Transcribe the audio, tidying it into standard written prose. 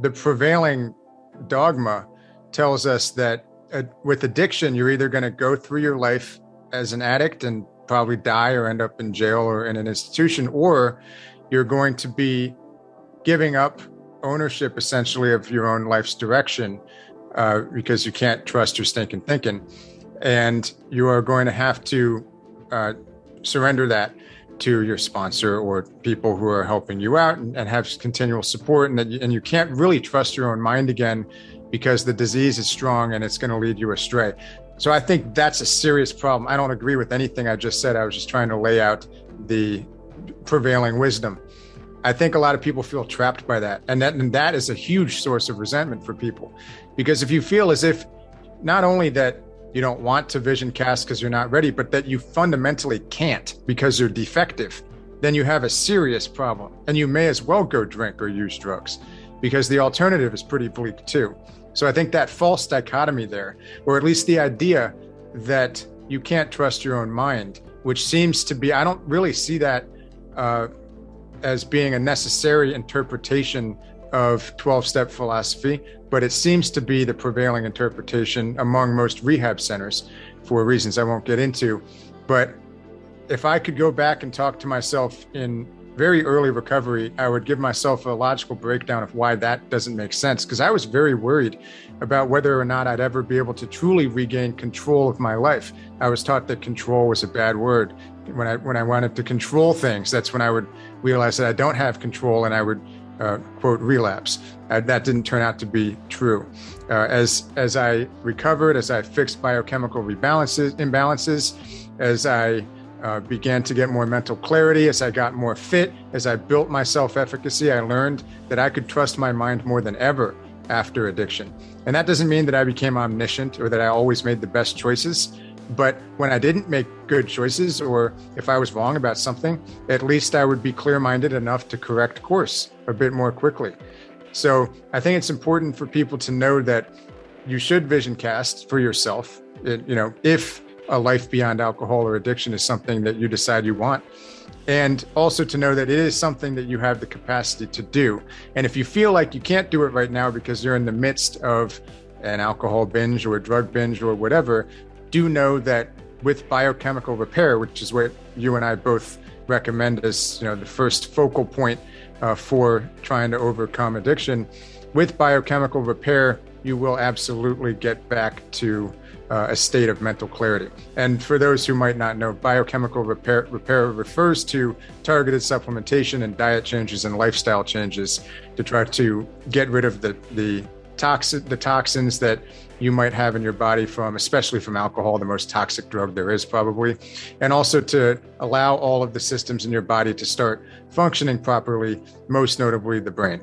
the prevailing dogma tells us that with addiction, you're either going to go through your life as an addict and probably die or end up in jail or in an institution, or you're going to be giving up ownership essentially of your own life's direction because you can't trust your stinking thinking. And you are going to have to surrender that to your sponsor or people who are helping you out and have continual support. And you can't really trust your own mind again because the disease is strong and it's going to lead you astray. So I think that's a serious problem. I don't agree with anything I just said. I was just trying to lay out the prevailing wisdom. I think a lot of people feel trapped by that. And that is a huge source of resentment for people. Because if you feel as if not only that you don't want to vision cast because you're not ready, but that you fundamentally can't because you're defective, then you have a serious problem. And you may as well go drink or use drugs because the alternative is pretty bleak too. So I think that false dichotomy there, or at least the idea that you can't trust your own mind, which seems to be, I don't really see that as being a necessary interpretation of 12-step philosophy, but it seems to be the prevailing interpretation among most rehab centers for reasons I won't get into. But if I could go back and talk to myself in very early recovery, I would give myself a logical breakdown of why that doesn't make sense. Because I was very worried about whether or not I'd ever be able to truly regain control of my life. I was taught that control was a bad word. When I wanted to control things, that's when I would realize that I don't have control and I would quote, relapse. That didn't turn out to be true. As I recovered, as I fixed biochemical imbalances, as I began to get more mental clarity, as I got more fit, as I built my self-efficacy, I learned that I could trust my mind more than ever after addiction. And that doesn't mean that I became omniscient or that I always made the best choices. But when I didn't make good choices, or if I was wrong about something, at least I would be clear-minded enough to correct course a bit more quickly. So I think it's important for people to know that you should vision cast for yourself, if a life beyond alcohol or addiction is something that you decide you want. And also to know that it is something that you have the capacity to do. And if you feel like you can't do it right now because you're in the midst of an alcohol binge or a drug binge or whatever, do know that with biochemical repair, which is what you and I both recommend as the first focal point for trying to overcome addiction, with biochemical repair, you will absolutely get back to a state of mental clarity. And for those who might not know, biochemical repair refers to targeted supplementation and diet changes and lifestyle changes to try to get rid of the toxins that you might have in your body especially from alcohol, the most toxic drug there is probably, and also to allow all of the systems in your body to start functioning properly, most notably the brain.